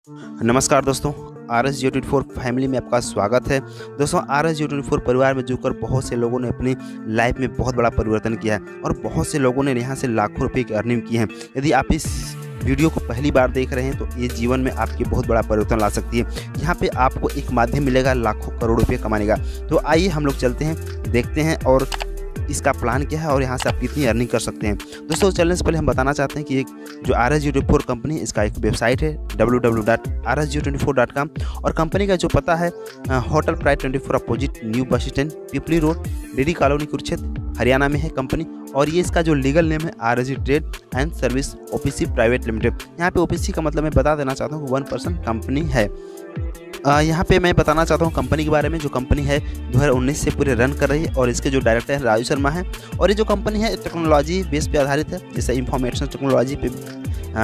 नमस्कार दोस्तों, RSG24 family में आपका स्वागत है। दोस्तों, RSG24 परिवार में जुड़कर बहुत से लोगों ने अपनी लाइफ में बहुत बड़ा परिवर्तन किया है और बहुत से लोगों ने यहाँ से लाखों रुपए की अर्निंग की है। यदि आप इस वीडियो को पहली बार देख रहे हैं तो ये जीवन में आपके बहुत बड़ा परिवर्तन ला सकती है। यहाँ पे आपको एक माध्यम मिलेगा लाखों करोड़ रुपये कमाने का। तो आइए हम लोग चलते हैं, देखते हैं और इसका प्लान क्या है और यहाँ से आप कितनी अर्निंग कर सकते हैं। दोस्तों, चलने से पहले हम बताना चाहते हैं कि एक जो RSG24 कंपनी, इसका एक वेबसाइट है www.rsg24.com और कंपनी का जो पता है hotel pride 24 opposite new bus stand, Pipli road, dairy colony, Kurukshetra, Haryana में है कंपनी। और ये इसका जो लीगल नेम है RSG trade and service OPC private limited. यहाँ पे OPC का मतलब मैं बता देना चाहता हूँ 1% कंपनी है। यहाँ पे मैं बताना चाहता हूँ कंपनी के बारे में। जो कंपनी है 2019 से पूरे रन कर रही है और इसके जो डायरेक्टर है राजू शर्मा है। और ये जो कंपनी है टेक्नोलॉजी बेस पे आधारित है, जैसे इंफॉर्मेशन टेक्नोलॉजी पे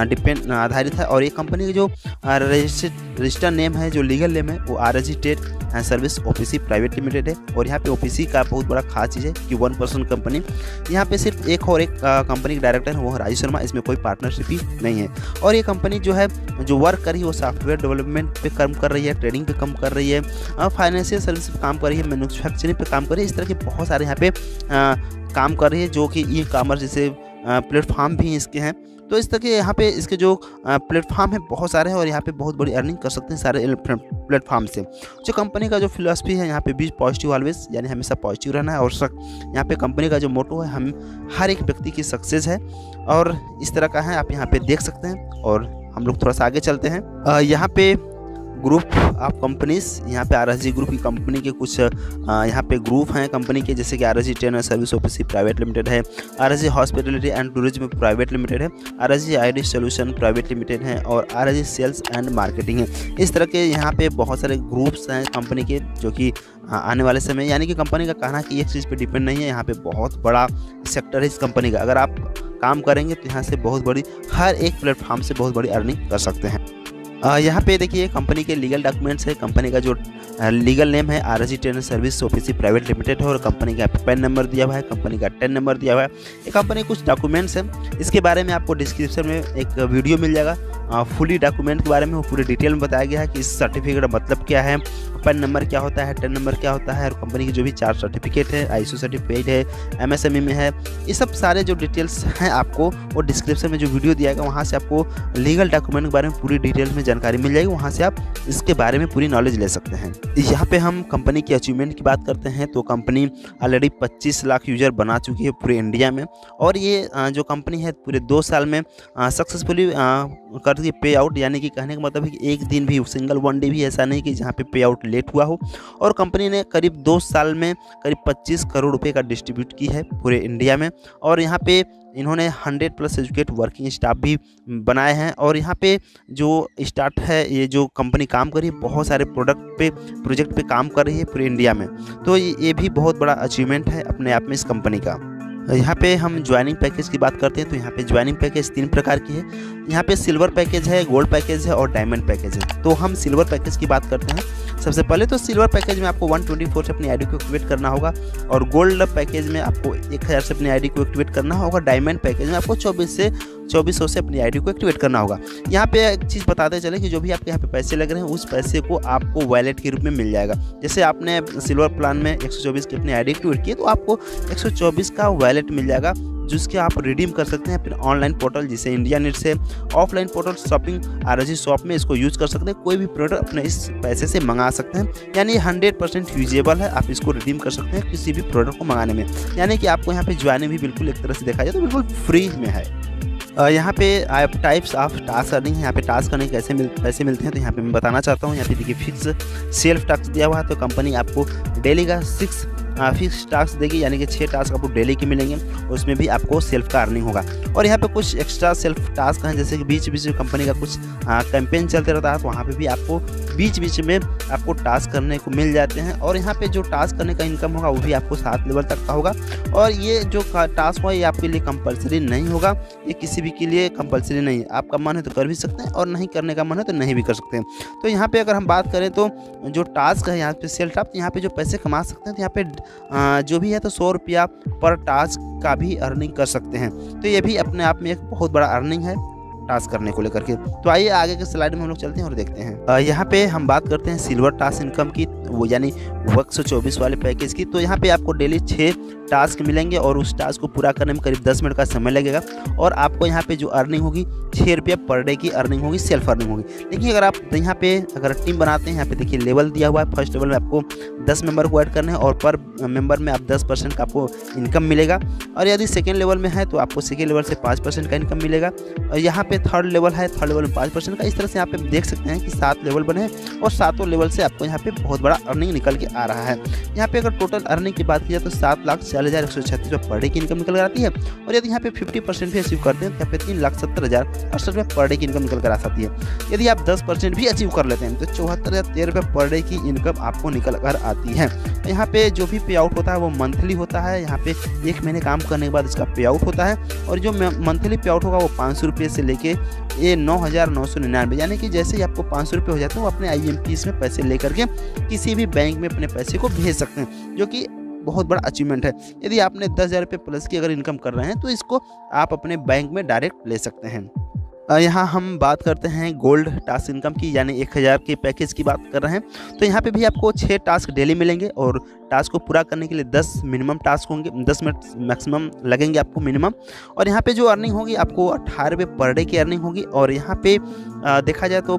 डिपेंड आधारित है। और ये कंपनी की जो रजिस्टर्ड नेम है, जो लीगल नेम है, वो RSG trade and service OPC private limited है। और यहाँ पे OPC का बहुत बड़ा खास चीज़ है कि 1% कंपनी। यहाँ पे सिर्फ एक कंपनी के डायरेक्टर है, वो राजू शर्मा, इसमें कोई पार्टनरशिप ही नहीं है। और ये कंपनी जो है जो वर्क कर रही है वो सॉफ्टवेयर डेवलपमेंट पे काम कर रही है, ट्रेडिंग पे काम कर रही है, फाइनेंशियल सर्विस पे काम कर रही है, मैन्युफैक्चरिंग पे काम कर रही है। इस तरह के बहुत सारे यहाँ पे काम कर रही है, जो कि ई-कॉमर्स जैसे प्लेटफॉर्म भी इसके हैं। तो इस तरह के यहाँ पे इसके जो प्लेटफॉर्म है बहुत सारे हैं और यहाँ पे बहुत बड़ी अर्निंग कर सकते हैं सारे प्लेटफॉर्म से। जो कंपनी का जो फिलॉसफी है यहाँ पे बी पॉजिटिव ऑलवेज, यानी हमेशा पॉजिटिव रहना है। और यहाँ पे कंपनी का जो मोटो है, हम हर एक व्यक्ति की सक्सेस है और इस तरह का है, आप यहाँ पे देख सकते हैं। और हम लोग थोड़ा सा आगे चलते हैं। यहाँ पे ग्रुप ऑफ कंपनीज, यहाँ पे RSG ग्रुप की कंपनी के कुछ यहाँ पे ग्रुप हैं कंपनी के, जैसे कि RSG trade and service OPC private limited है, RSG hospitality and tourism private limited है, RSG ID solution private limited है और RSG सेल्स एंड मार्केटिंग है। इस तरह के यहाँ पे बहुत सारे ग्रुप्स हैं कंपनी के, जो कि आने वाले समय, यानी कि कंपनी का कहना कि एक चीज़ पे डिपेंड नहीं है। यहाँ पे बहुत बड़ा सेक्टर है इस कंपनी का। अगर आप काम करेंगे तो यहाँ से बहुत बड़ी, हर एक प्लेटफॉर्म से बहुत बड़ी अर्निंग कर सकते हैं। यहाँ पे देखिए कंपनी के लीगल डॉक्यूमेंट्स है। कंपनी का जो लीगल नेम है RSG trade and service OPC private limited है और कंपनी का पैन नंबर दिया हुआ है, कंपनी का टेन नंबर दिया हुआ है। ये कंपनी कुछ डॉक्यूमेंट्स हैं, इसके बारे में आपको डिस्क्रिप्शन में एक वीडियो मिल जाएगा। फुली डॉक्यूमेंट के बारे में वो पूरे डिटेल में बताया गया है कि इस सर्टिफिकेट का मतलब क्या है, पैन नंबर क्या होता है, टेन नंबर क्या होता है, और कंपनी की जो भी 4 सर्टिफिकेट है, ISO सर्टिफिकेट है, MSME में है, ये सब सारे जो डिटेल्स हैं आपको वो डिस्क्रिप्शन में जो वीडियो दिया गया वहाँ से आपको लीगल डॉक्यूमेंट के बारे में पूरी डिटेल में जानकारी मिल जाएगी। वहाँ से आप इसके बारे में पूरी नॉलेज ले सकते हैं। यहाँ पे हम कंपनी की अचीवमेंट की बात करते हैं तो कंपनी ऑलरेडी 25 लाख यूजर बना चुकी है पूरे इंडिया में। और ये जो कंपनी है पूरे 2 साल में सक्सेसफुली कर दी पे आउट, यानी कि कहने का मतलब है कि एक दिन भी, सिंगल वन डे भी ऐसा नहीं कि जहाँ पे पे आउट लेट हुआ हो। और कंपनी ने करीब 2 साल में करीब 25 करोड़ रुपए का डिस्ट्रीब्यूट की है पूरे इंडिया में। और यहाँ पे इन्होंने 100+ एजुकेट वर्किंग स्टाफ भी बनाए हैं। और यहाँ पे जो स्टार्ट है, ये जो कंपनी काम कर रही है, बहुत सारे प्रोजेक्ट पे काम कर रही है पूरे इंडिया में। तो ये भी बहुत बड़ा अचीवमेंट है अपने आप में इस कंपनी का। यहाँ पे हम ज्वाइनिंग पैकेज की बात करते हैं तो यहाँ पे ज्वाइनिंग पैकेज 3 प्रकार की है। यहाँ पे सिल्वर पैकेज है, गोल्ड पैकेज है और डायमंड पैकेज है। तो हम सिल्वर पैकेज की बात करते हैं। सबसे पहले तो सिल्वर पैकेज में आपको 124 से अपनी ID को एक्टिवेट करना होगा और गोल्ड पैकेज में आपको 1000 से अपनी ID को एक्टिवेट करना होगा। डायमंड पैकेज में आपको 2400 से अपनी ID को एक्टिवेट करना होगा। यहाँ पे एक चीज़ बताते चले कि जो भी आपके यहाँ पे पैसे लग रहे हैं उस पैसे को आपको वॉलेट के रूप में मिल जाएगा। जैसे आपने सिल्वर प्लान में 124 की अपनी ID एक्टिवेट की तो आपको 124 का वॉलेट मिल जाएगा, जिसके आप रिडीम कर सकते हैं अपने ऑनलाइन पोर्टल, जिसे इंडिया नीड से offline portal shopping RSG shop में इसको यूज़ कर सकते हैं। कोई भी प्रोडक्ट अपने इस पैसे से मंगा सकते हैं, यानी 100% यूजेबल है। आप इसको रिडीम कर सकते हैं किसी भी प्रोडक्ट को मंगाने में, यानी कि आपको यहाँ पे ज्वाइनिंग भी बिल्कुल एक तरह से देखा जाए तो बिल्कुल फ्री में है। यहाँ पे टाइप्स ऑफ टास्क अर्निंग है। यहाँ पे टास्क करने के पैसे मिलते हैं तो यहाँ पे मैं बताना चाहता हूँ। यहाँ पे देखिए फिक्स सेल्फ टास्क दिया हुआ है, तो कंपनी आपको डेली का 6 फिक्स टास्क देगी, यानी कि 6 टास्क आपको डेली के मिलेंगे। उसमें भी आपको सेल्फ का अर्निंग होगा। और यहाँ पे कुछ एक्स्ट्रा सेल्फ टास्क हैं, जैसे कि बीच बीच में कंपनी का कुछ कैंपेन चलते रहता है, तो वहाँ पे भी आपको बीच बीच में आपको टास्क करने को मिल जाते हैं। और यहाँ पे जो टास्क करने का इनकम होगा वो भी आपको 7 लेवल तक का होगा। और ये जो टास्क होगा ये आपके लिए कंपलसरी नहीं होगा, ये किसी भी के लिए कंपलसरी नहीं है। आपका मन है तो कर भी सकते हैं और नहीं करने का मन है तो नहीं भी कर सकते हैं। तो यहाँ पे अगर हम बात करें तो जो टास्क है यहाँ पे सेल्फ टास्क, यहाँ पे जो पैसे कमा सकते हैं तो यहाँ पे जो भी है तो 100 रुपया पर टास्क का भी अर्निंग कर सकते हैं। तो ये भी अपने आप में एक बहुत बड़ा अर्निंग है। टास्क करने को लेकर के। तो आइए आगे के स्लाइड में हम लोग चलते हैं और देखते हैं। यहाँ पे हम बात करते हैं सिल्वर टास्क इनकम की, वो यानी 124 वाले पैकेज की। तो यहाँ पे आपको डेली 6 टास्क मिलेंगे और उस टास्क को पूरा करने में करीब 10 मिनट का समय लगेगा और आपको यहाँ पे जो अर्निंग होगी 6 रुपये पर डे की अर्निंग होगी, सेल्फ अर्निंग होगी। देखिए अगर आप यहाँ पे अगर टीम बनाते हैं, यहाँ पे देखिए लेवल दिया हुआ है। फर्स्ट लेवल में आपको 10 मेंबर को ऐड करना है और पर मेंबर में आप 10% का आपको इनकम मिलेगा। और यदि सेकेंड लेवल में है तो आपको सेकेंड लेवल से 5% का इनकम मिलेगा। और यहाँ पे थर्ड लेवल है, थर्ड लेवल में 5% का। इस तरह से यहाँ पे देख सकते हैं कि 7 लेवल बने हैं और 7 लेवल से आपको यहाँ पे बहुत बड़ा अर्निंग निकल के आ रहा है। यहाँ पे अगर टोटल अर्निंग की बात की जाए तो 7,40,136 रुपये पर डे की इनकम निकल कर आती है। और यदि यहाँ पे 50% भी अचीव करते हैं तो यहाँ पे 3,70,068 रुपये पर डे की इनकम निकल कर आ सकती है। यदि आप 10% भी अचीव कर लेते हैं तो 74,013 रुपये पर डे की इनकम आपको निकल कर आती है। यहाँ पे जो भी पे आउट होता है वो मंथली होता है। यहाँ पे 1 महीने काम करने के बाद इसका पे आउट होता है और जो मंथली पे आउट होगा वो 500 रुपये से लेके ये 9,999, यानी कि जैसे ही आपको 500 रुपये हो जाते हैं वो अपने IMPS में पैसे लेकर के किसी भी बैंक में अपने पैसे को भेज सकते हैं, जो कि बहुत बड़ा अचीवमेंट है। यदि आपने 10,000 रुपये प्लस की अगर इनकम कर रहे हैं तो इसको आप अपने बैंक में डायरेक्ट ले सकते हैं। यहाँ हम बात करते हैं गोल्ड टास्क इनकम की, यानी 1000 के पैकेज की बात कर रहे हैं। तो यहाँ पे भी आपको 6 टास्क डेली मिलेंगे और टास्क को पूरा करने के लिए 10 मिनिमम टास्क होंगे, 10 मिनट मैक्सिमम लगेंगे आपको मिनिमम। और यहाँ पे जो अर्निंग होगी आपको 18 रुपये पर डे की अर्निंग होगी। और यहाँ पे देखा जाए तो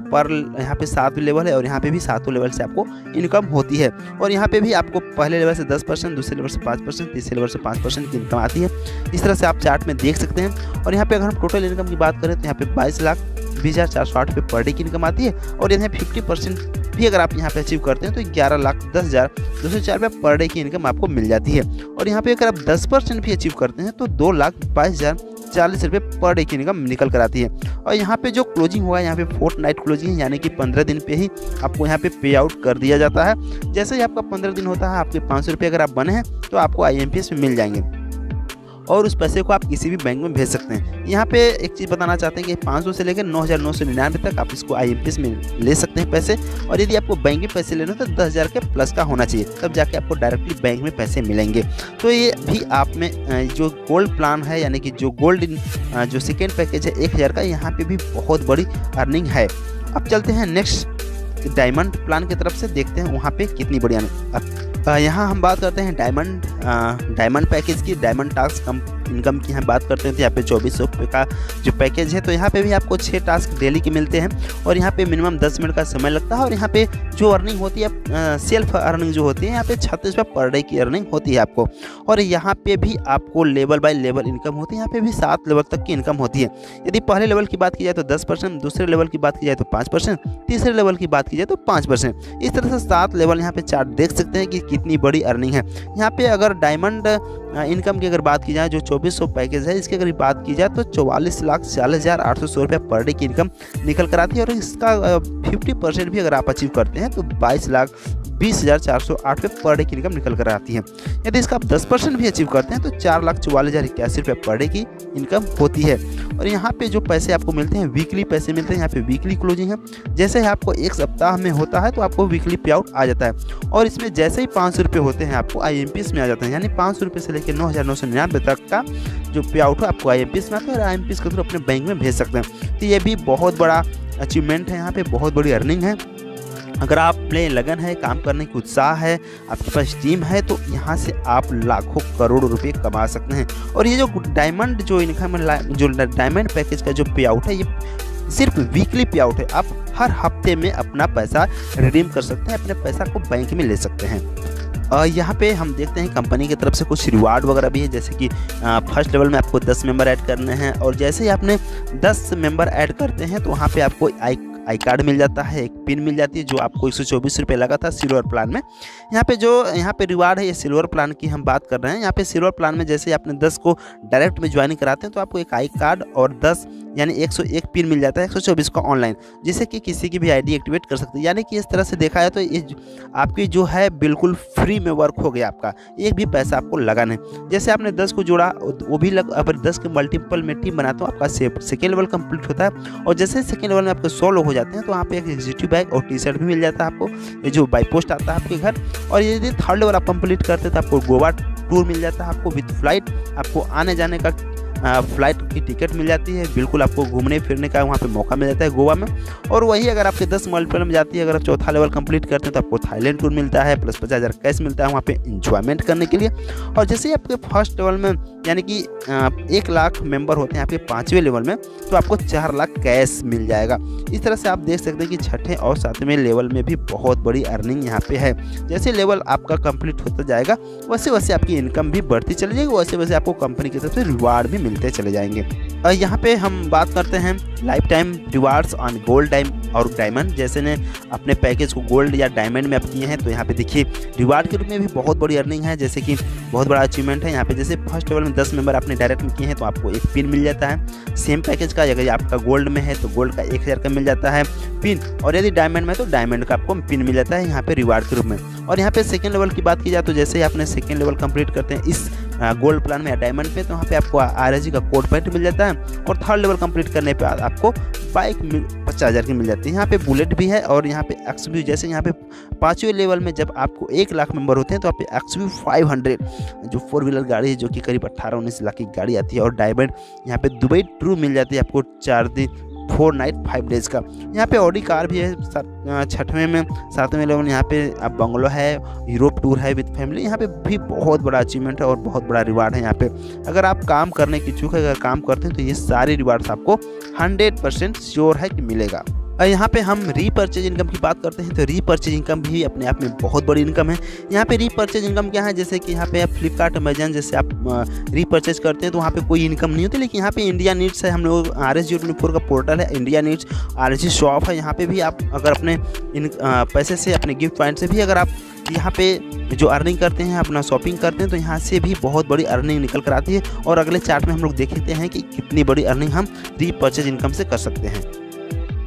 यहाँ पे 7 लेवल है और यहाँ पे भी 7 लेवल से आपको इनकम होती है। और यहाँ पे भी आपको पहले लेवल से 10%, दूसरे लेवल से 5%, तीसरे लेवल से 5% की इनकम आती है। इस तरह से आप चार्ट में देख सकते हैं। और यहाँ पे अगर हम टोटल इनकम की बात करें तो यहाँ पे 22,20,408 रुपये पर डे की इनकम आती है। और यहाँ 50% भी अगर आप यहाँ पे अचीव करते हैं तो 11,10,204 रुपये पर डे की इनकम आपको मिल जाती है। और यहाँ पे अगर आप 10% भी अचीव करते हैं तो 2,22,040 रुपये पर डे की इनकम निकल कर आती है। और यहाँ पे जो क्लोजिंग हुआ है, यहाँ पे फोर्टनाइट क्लोजिंग है, यानी कि 15 दिन पे ही आपको यहाँ पे पे आउट कर दिया जाता है। जैसे ही आपका 15 दिन होता है, आपके 500 रुपये अगर आप बने हैं तो आपको IMPS में मिल जाएंगे और उस पैसे को आप किसी भी बैंक में भेज सकते हैं। यहाँ पे एक चीज़ बताना चाहते हैं कि 500 से लेकर 9,999 तक आप इसको IMPS में ले सकते हैं पैसे। और यदि आपको बैंक में पैसे लेना तो 10,000 के प्लस का होना चाहिए, तब जाके आपको डायरेक्टली बैंक में पैसे मिलेंगे। तो ये भी आप में जो गोल्ड प्लान है, यानी कि जो गोल्ड जो सेकेंड पैकेज है 1000 का, यहाँ पर भी बहुत बड़ी अर्निंग है। अब चलते हैं नेक्स्ट डायमंड प्लान की तरफ से, देखते हैं वहाँ पे कितनी बड़ी यहाँ हम बात करते हैं डायमंड पैकेज की। डायमंड टास्क इनकम की हम बात करते हैं तो यहाँ पे 2400 रुपये का जो पैकेज है। तो यहाँ पे भी आपको 6 टास्क डेली के मिलते हैं और यहाँ पे मिनिमम 10 मिनट का समय लगता है। और यहाँ पे जो अर्निंग होती है सेल्फ अर्निंग जो होती है, यहाँ पे 36 रुपये पर डे की अर्निंग होती है आपको। और यहाँ पे भी आपको लेवल बाय लेवल इनकम होती है। यहाँ पे भी 7 लेवल तक की इनकम होती है। यदि पहले लेवल की बात की जाए तो 10%, दूसरे लेवल की बात की जाए तो 5%, तीसरे लेवल की बात की जाए तो 5%। इस तरह से 7 लेवल यहाँ पे चार्ट देख सकते हैं कि कितनी बड़ी अर्निंग है। यहाँ पे अगर डायमंड इनकम की अगर बात की जाए, जो 2400 पैकेज है, इसकी अगर बात की जाए तो 44,40,816 रुपये पर डे की इनकम निकल कर आती है। और इसका 50% भी अगर आप अचीव करते हैं तो 22,20,408 रुपये पर डे की इनकम निकल कर आती है। यदि इसका आप 10% भी अचीव करते हैं तो 4,44,081 रुपये पर डे की इनकम होती है। और यहाँ पे जो पैसे आपको मिलते हैं वीकली पैसे मिलते हैं। यहाँ पे वीकली क्लोजिंग है, जैसे ही आपको 1 सप्ताह में होता है तो आपको वीकली पे आउट आ जाता है। और इसमें जैसे ही 500 रुपये होते हैं आपको IMPS में आ जाते हैं, यानी 500 रुपये से लेकर 9,999 तक का जो पे आउट हो आपको IMPS में आता है और IMPS के थ्रू अपने बैंक में भेज सकते हैं। तो ये भी बहुत बड़ा अचीवमेंट है, यहाँ पे बहुत बड़ी अर्निंग है। अगर आप में लगन है, काम करने की उत्साह है, आपके पास टीम है, तो यहाँ से आप लाखों करोड़ों रुपए कमा सकते हैं। और ये जो डायमंड जो इनकम जो डायमंड पैकेज का जो पे आउट है, ये सिर्फ वीकली पे आउट है। आप हर हफ्ते में अपना पैसा रिडीम कर सकते हैं, अपने पैसा को बैंक में ले सकते हैं। यहाँ पे हम देखते हैं कंपनी की तरफ से कुछ रिवार्ड वगैरह भी है, जैसे कि फर्स्ट लेवल में आपको 10 मेंबर ऐड करने हैं। और जैसे ही आपने 10 मेंबर ऐड करते हैं तो वहाँ पे आपको आई कार्ड मिल जाता है, एक पिन मिल जाती है, जो आपको 124 रुपये लगा था सिल्वर प्लान में। यहाँ पे रिवार्ड है, ये सिल्वर प्लान की हम बात कर रहे हैं। यहाँ पे सिल्वर प्लान में जैसे आपने 10 को डायरेक्ट में ज्वाइन कराते हैं तो आपको एक आई कार्ड और 10 यानी 101 पिन मिल जाता है 124 का ऑनलाइन, जिससे कि किसी की भी ID एक्टिवेट कर सकते हैं। यानी कि इस तरह से देखा है तो ये आपकी जो है बिल्कुल फ्री में वर्क हो गया, आपका एक भी पैसा आपको लगा नहीं। जैसे आपने 10 को जोड़ा, वो भी अगर 10 के मल्टीपल में टीम बनाते हो आपका सेकेंड लेवल कंप्लीट होता है। और जैसे सेकेंड लेवल में आपके 100 लोग हो जाते हैं तो वहाँ पे एक एग्जीक्यूटिव बैग और टी-शर्ट भी मिल जाता है आपको, ये जो बाई पोस्ट आता है आपके घर। और यदि थर्ड लेवल आप कंप्लीट करते हैं तो आपको गोवा टूर मिल जाता है आपको विद फ्लाइट, आपको आने जाने का फ्लाइट की टिकट मिल जाती है, बिल्कुल आपको घूमने फिरने का वहाँ पे मौका मिल जाता है गोवा में। और वही अगर आपके 10 मल्टीपल में जाती है, अगर आप चौथा लेवल कंप्लीट करते हैं तो आपको थाईलैंड टूर मिलता है, प्लस 50,000 कैश मिलता है वहाँ पे इंजॉयमेंट करने के लिए। और जैसे ही आपके फर्स्ट लेवल में यानी कि 1 लाख मेंबर होते हैं आपके 5वें लेवल में, तो आपको 4 लाख कैश मिल जाएगा। इस तरह से आप देख सकते हैं कि 6ठे और 7वें लेवल में भी बहुत बड़ी अर्निंग यहाँ पे है। जैसे लेवल आपका कंप्लीट होता जाएगा वैसे वैसे आपकी इनकम भी बढ़ती चली जाएगी, वैसे वैसे आपको कंपनी की तरफ से रिवार्ड भी मिलते चले जाएंगे। यहाँ पे हम बात करते हैं life time rewards on gold time और डायमंड। जैसे ने अपने पैकेज को गोल्ड या डायमंड में आप किए हैं तो यहाँ पे देखिए रिवार्ड के रूप में भी बहुत बड़ी अर्निंग है। जैसे कि बहुत बड़ा अचीवमेंट है यहाँ पे, जैसे फर्स्ट लेवल में 10 मेंबर आपने डायरेक्ट में किए हैं तो आपको एक पिन मिल जाता है सेम पैकेज का। अगर आपका गोल्ड में है तो गोल्ड का 1000 का मिल जाता है पिन, और यदि डायमंड में तो डायमंड का आपको पिन मिल जाता है यहाँ पे रिवार्ड के रूप में। और यहाँ पे सेकेंड लेवल की बात की जाए तो जैसे ही आपने सेकेंड लेवल कंप्लीट करते हैं इस गोल्ड प्लान में या डायमंड पे, तो वहाँ पे आपको RSG का कोड पॉइंट मिल जाता है। और थर्ड लेवल कंप्लीट करने पे आपको बाइक 50,000 की मिल जाती है। यहाँ पे बुलेट भी है और यहाँ पे XUV, जैसे यहाँ पे 5वें लेवल में जब आपको 1 लाख मेंबर होते हैं तो आप पे XUV 500 जो 4 व्हीलर गाड़ी है जो कि करीब 18-19 लाख की गाड़ी आती है। और डायमंड यहाँ पे दुबई ट्रू मिल जाती है आपको 4 दिन 4 नाइट 5 डेज़ का। यहाँ पे ऑडी कार भी है 6वें में। 7वें लेवल यहाँ पे आप बंगलो है, यूरोप टूर है विद फैमिली। यहाँ पे भी बहुत बड़ा अचीवमेंट है और बहुत बड़ा रिवार्ड है यहाँ पे। अगर आप काम करने की इच्छुक है, अगर काम करते हैं तो ये सारे रिवार्ड्स आपको 100% श्योर है कि मिलेगा। यहाँ पे हम रीपर्चेज इनकम की बात करते हैं तो रीपर्चेज इनकम भी अपने आप में बहुत बड़ी इनकम है। यहाँ पे रीपर्चेज इनकम क्या है, जैसे कि यहाँ पे आप फ्लिपकार्ट अमेजन जैसे आप रीपर्चेज करते हैं तो वहाँ पे कोई इनकम नहीं होती, लेकिन यहाँ पे इंडिया नीड्स है, हम लोग RSG24 का पोर्टल है इंडिया नीड्स, RSG शॉप है। यहाँ पे भी आप अगर अपने पैसे से अपने गिफ्ट पॉइंट से भी अगर आप यहाँ पे जो अर्निंग करते हैं, अपना शॉपिंग करते हैं तो यहाँ से भी बहुत बड़ी अर्निंग निकल कर आती है। और अगले चार्ट में हम लोग देखते हैं कि कितनी बड़ी अर्निंग हम रीपर्चेज इनकम से कर सकते हैं।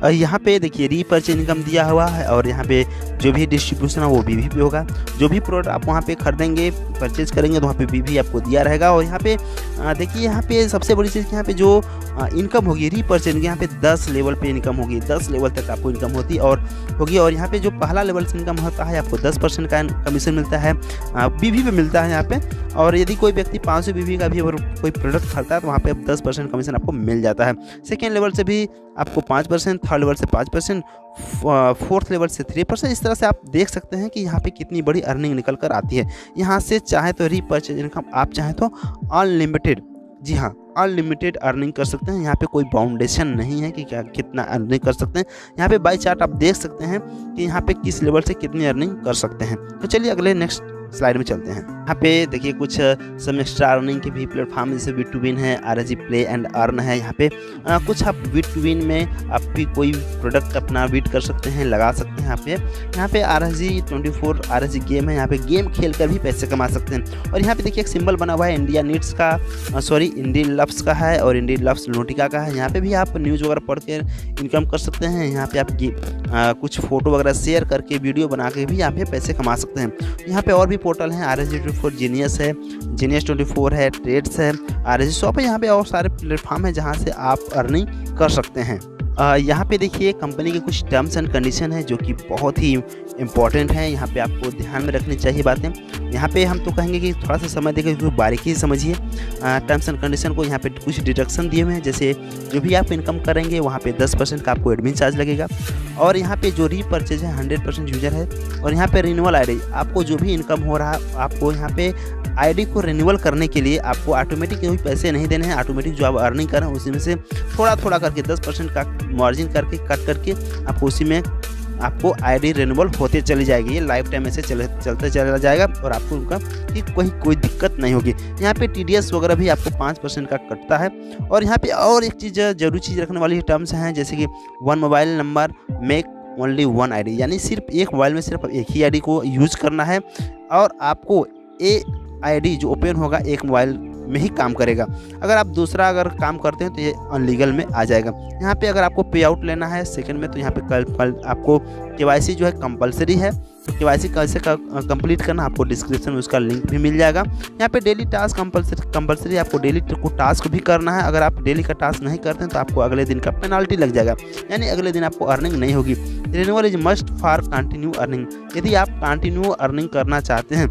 यहाँ पे देखिए रीपर्चेज इनकम दिया हुआ है और यहाँ पे जो भी डिस्ट्रीब्यूशन है वो भी होगा। जो भी प्रोडक्ट आप वहाँ पे खरीदेंगे परचेज करेंगे तो वहाँ पे भी आपको दिया रहेगा। और यहाँ पे देखिए यहाँ पे सबसे बड़ी चीज़ यहाँ पे जो इनकम होगी रीपर्चेज, यहाँ पे 10 लेवल पे इनकम होगी, 10 लेवल तक आपको इनकम होगी। और यहाँ पे जो पहला लेवल से इनकम होता है आपको 10% का कमीशन मिलता है, BV पे मिलता है यहाँ पे। और यदि कोई व्यक्ति 500 BV का भी अगर कोई प्रोडक्ट खरीदता है तो वहाँ पे 10% कमीशन आपको मिल जाता है। सेकेंड लेवल से भी आपको 5%, थर्ड लेवल से 5%, फोर्थ लेवल से 3%। इस तरह से आप देख सकते हैं कि यहाँ पे कितनी बड़ी अर्निंग निकल कर आती है। यहाँ से चाहे तो रीपर्चेज इनकम, आप चाहें तो अनलिमिटेड, जी हाँ अनलिमिटेड अर्निंग कर सकते हैं। यहाँ पे कोई बाउंडेशन नहीं है कि क्या कितना अर्निंग कर सकते हैं। यहाँ पे बाई चार्ट आप देख सकते हैं कि यहाँ पे किस लेवल से कितनी अर्निंग कर सकते हैं। तो चलिए अगले नेक्स्ट स्लाइड में चलते हैं। यहाँ पे देखिए कुछ सम एक्स्ट्रा अर्निंग के भी प्लेटफॉर्म जैसे Bit2Win है, RSG प्ले एंड अर्न है। यहाँ पे कुछ आप Bit2Win में आप भी कोई प्रोडक्ट अपना बीट कर सकते हैं, लगा सकते हैं। यहाँ पे RSG24 RSG गेम है, यहाँ पे गेम खेल कर भी पैसे कमा सकते हैं। और यहाँ पे देखिए एक सिंबल बना हुआ है इंडिया नीड्स का, इंडियन लव्स का है और इंडियन लव्स नोटिका का है। यहाँ पे भी आप न्यूज़ वगैरह पढ़ कर इनकम कर सकते हैं। यहाँ पे आप कुछ फोटो वगैरह शेयर करके वीडियो बना के भी यहाँ पे पैसे कमा सकते हैं। यहाँ पे और भी पोर्टल हैं, RSG24 जीनियस है, Genius24 है, ट्रेड्स है, RSG शॉप है। यहाँ पे और सारे प्लेटफॉर्म है जहाँ से आप अर्निंग कर सकते हैं। यहाँ पे देखिए कंपनी के कुछ टर्म्स एंड कंडीशन है जो कि बहुत ही इम्पॉर्टेंट है। यहाँ पे आपको ध्यान में रखनी चाहिए बातें। यहाँ पे हम तो कहेंगे कि थोड़ा सा समय देकर क्योंकि बारीकी से समझिए टर्म्स एंड कंडीशन को। यहाँ पे कुछ डिडक्शन दिए हुए हैं, जैसे जो भी आप इनकम करेंगे वहाँ पे 10% का आपको एडमिन चार्ज लगेगा। और यहाँ पे जो रीपर्चेज है 100% यूजर है। और यहाँ पे रिन्यूअल ID, आपको जो भी इनकम हो रहा है आपको यहाँ पे ID को रिन्यूअल करने के लिए आपको ऑटोमेटिक कोई पैसे नहीं देने हैं। ऑटोमेटिक जो आप अर्निंग कर रहे हैं उसी में से थोड़ा थोड़ा करके 10% का मार्जिन करके कट करके आपको उसी में आपको ID रिन्यूअल होते चली जाएगी। ये लाइफ टाइम ऐसे चलते चला जाएगा और आपको उनका कि कोई दिक्कत नहीं होगी। यहाँ पे TDS वगैरह भी आपको 5% का कटता है। और यहाँ पे और एक चीज़ जरूरी चीज़ रखने वाली टर्म्स हैं, जैसे कि 1 mobile number make only 1 ID, यानी सिर्फ एक मोबाइल में सिर्फ एक ही ID को यूज़ करना है और आपको ID जो ओपन होगा एक मोबाइल में ही काम करेगा। अगर आप दूसरा अगर काम करते हैं तो ये अनलीगल में आ जाएगा। यहाँ पे अगर आपको पे आउट लेना है सेकंड में तो यहाँ पे कल आपको KYC जो है कंपलसरी है। तो KYC कैसे कंप्लीट करना आपको डिस्क्रिप्शन में उसका लिंक भी मिल जाएगा। यहाँ पे डेली टास्क कंपलसरी आपको डेली को टास्क भी करना है। अगर आप डेली का टास्क नहीं करते हैं तो आपको अगले दिन का पेनाल्टी लग जाएगा, यानी अगले दिन आपको अर्निंग नहीं होगी। Renewal is must for continue earning, यदि आप कंटिन्यू अर्निंग करना चाहते हैं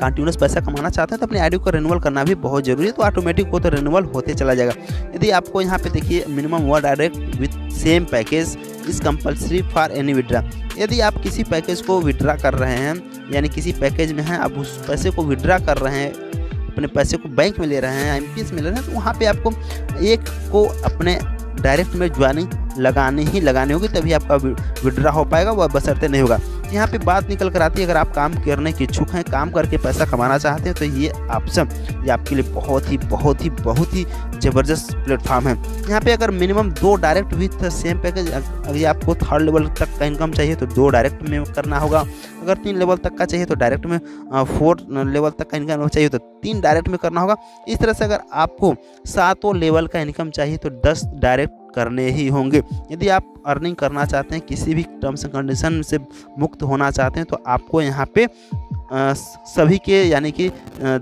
कंटिन्यूस पैसा कमाना चाहते हैं तो अपनी आईडी को रिन्यूअल करना भी बहुत जरूरी है। तो ऑटोमेटिक वो तो रिन्यूअल होते चला जाएगा। यदि आपको यहाँ पे देखिए minimum 1 direct with same package is compulsory for any withdraw. यदि आप किसी पैकेज को विड्रा कर रहे हैं, यानी किसी पैकेज में हैं, आप उस पैसे को विड्रा कर रहे हैं, अपने पैसे को बैंक में ले रहे हैं, IMPS में ले रहे हैं, तो वहाँ पे आपको एक को अपने डायरेक्ट में ज्वाइनिंग लगानी होगी, तभी आपका विड्रा हो पाएगा, वह बशर्ते नहीं होगा। यहाँ पे बात निकल कर आती है, अगर आप काम करने के इच्छुक हैं, काम करके पैसा कमाना चाहते हैं, तो ये ऑप्शन ये आपके लिए बहुत ही ज़बरदस्त प्लेटफॉर्म है। यहाँ पे अगर minimum 2 direct with same package, अगर आपको 3rd लेवल तक का इनकम चाहिए तो 2 डायरेक्ट में करना होगा। अगर 3 लेवल तक का चाहिए तो डायरेक्ट में, 4 लेवल तक का इनकम चाहिए तो 3 डायरेक्ट में करना होगा। इस तरह से अगर आपको 7 लेवल का इनकम चाहिए तो 10 डायरेक्ट करने ही होंगे। यदि आप अर्निंग करना चाहते हैं, किसी भी टर्म्स एंड कंडीशन से मुक्त होना चाहते हैं, तो आपको यहाँ पे सभी के यानी कि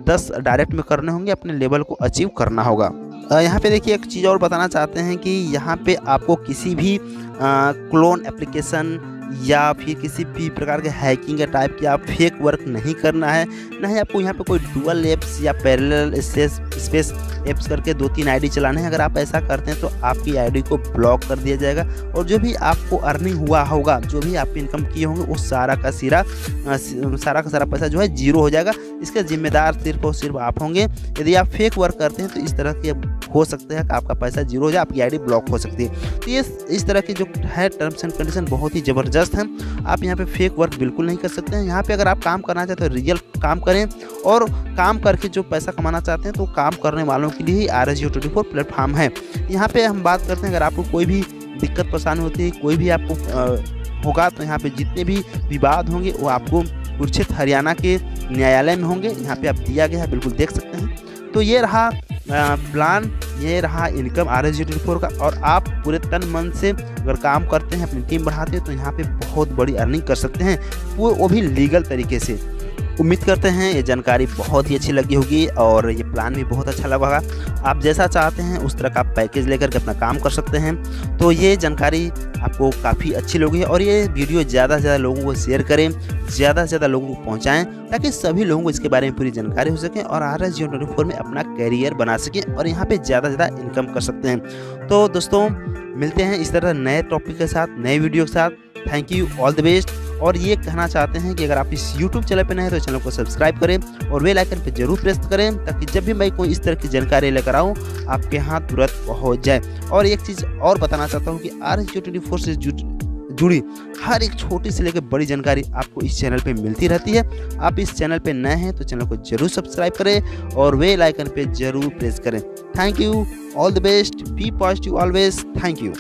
10 डायरेक्ट में करने होंगे, अपने लेवल को अचीव करना होगा। यहाँ पे देखिए एक चीज़ और बताना चाहते हैं कि यहाँ पे आपको किसी भी क्लोन एप्लीकेशन या फिर किसी भी प्रकार के हैकिंग या टाइप की आप फेक वर्क नहीं करना है। ना ही आपको यहाँ पे कोई डुअल एप्स या पैरेलल स्पेस एप्स करके 2-3 आईडी चलाने हैं। अगर आप ऐसा करते हैं तो आपकी आईडी को ब्लॉक कर दिया जाएगा और जो भी आपको अर्निंग हुआ होगा, जो भी आप इनकम किए होंगे, वो सारा का सारा पैसा जो है जीरो हो जाएगा। इसके जिम्मेदार सिर्फ और सिर्फ आप होंगे। यदि आप फेक वर्क करते हैं तो इस तरह के हो सकते हैं कि आपका पैसा जीरो हो जाए, आपकी आईडी ब्लॉक हो सकती है। तो ये इस तरह की जो है टर्म्स एंड कंडीशन बहुत ही ज़बरदस्त हैं। आप यहाँ पे फेक वर्क बिल्कुल नहीं कर सकते हैं। यहाँ पे अगर आप काम करना चाहते हैं तो रियल काम करें, और काम करके जो पैसा कमाना चाहते हैं तो काम करने वालों के लिए ही RSGeo24 प्लेटफॉर्म है। यहाँ पे हम बात करते हैं, अगर आपको कोई भी दिक्कत परेशानी होती है, कोई भी आपको होगा, तो यहाँ पे जितने भी विवाद होंगे वो आपको कुरुक्षेत्र हरियाणा के न्यायालय में होंगे। यहाँ पे आप दिया गया है, बिल्कुल देख सकते हैं। तो ये रहा प्लान, ये रहा इनकम RSGeo24 का। और आप पूरे तन मन से अगर काम करते हैं, अपनी टीम बढ़ाते हैं, तो यहाँ पे बहुत बड़ी अर्निंग कर सकते हैं, वो भी लीगल तरीके से। उम्मीद करते हैं ये जानकारी बहुत ही अच्छी लगी होगी और ये प्लान भी बहुत अच्छा लगा होगा। आप जैसा चाहते हैं उस तरह का पैकेज लेकर के अपना काम कर सकते हैं। तो ये जानकारी आपको काफ़ी अच्छी लगी है और ये वीडियो ज़्यादा से ज़्यादा लोगों को शेयर करें, ज़्यादा से ज़्यादा लोगों को पहुँचाएँ, ताकि सभी लोगों को इसके बारे में पूरी जानकारी हो सके और RSGeo24 में अपना करियर बना सकें और यहाँ पर ज़्यादा से ज़्यादा इनकम कर सकते हैं। तो दोस्तों मिलते हैं इस तरह नए टॉपिक के साथ, नए वीडियो के साथ। Thank you, all the best. और ये कहना चाहते हैं कि अगर आप इस YouTube चैनल पर नए हैं तो चैनल को सब्सक्राइब करें और बेल आइकन पर जरूर प्रेस करें, ताकि जब भी मैं कोई इस तरह की जानकारी लेकर आऊँ आपके यहाँ तुरंत पहुँच जाए। और एक चीज़ और बताना चाहता हूँ कि RSGeo24 से जुड़ी हर एक छोटी से लेकर बड़ी जानकारी आपको इस चैनल पे मिलती रहती है। आप इस चैनल पे नए हैं तो चैनल को जरूर सब्सक्राइब करें और बेल आइकन पे जरूर प्रेस करें। Thank you, all the best, be positive always. Thank you.